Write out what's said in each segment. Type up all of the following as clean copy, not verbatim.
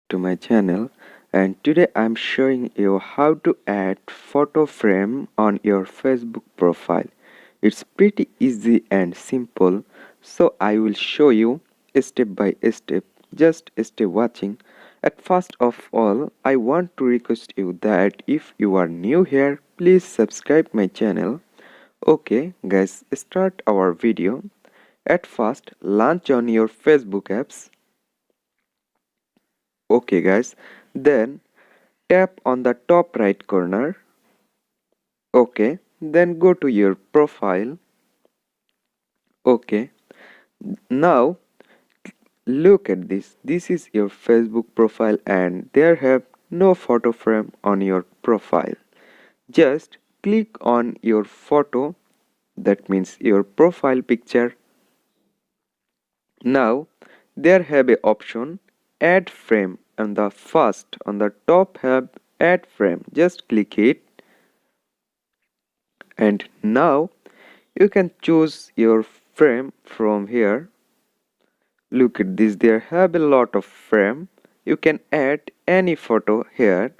to my channel, and today I'm showing you how to add photo frame on your Facebook profile. It's pretty easy and simple, so I will show you step by step. Just stay watching. At first of all, I want to request you that if you are new here, please subscribe my channel. Okay guys, start our video. At first, launch on your Facebook apps. Okay guys, then tap on the top right corner. Okay, then go to your profile. Okay, now look at this. This is your Facebook profile and there have no photo frame on your profile. Just click on your photo, that means your profile picture. Now there have a option add frame and the first on the top have add frame. Just click it and now you can choose your frame from here. Look at this, there have a lot of frame. You can add any photo here.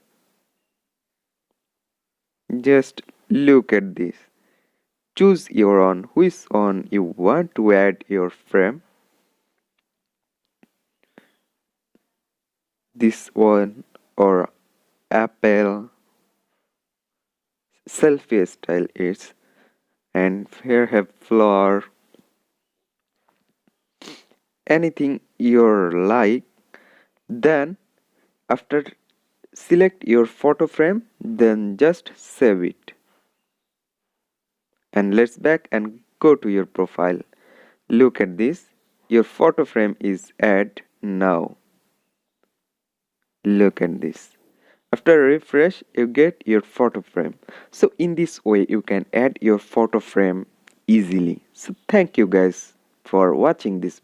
Just look at this. Choose your own, which one you want to add your frame. This one or apple selfie style is, and here have flower, anything you like. Then after select your photo frame, then just save it. And let's back and go to your profile. Look at this, your photo frame is add now. Look at this. After refresh, you get your photo frame. So in this way you can add your photo frame easily. So thank you guys for watching this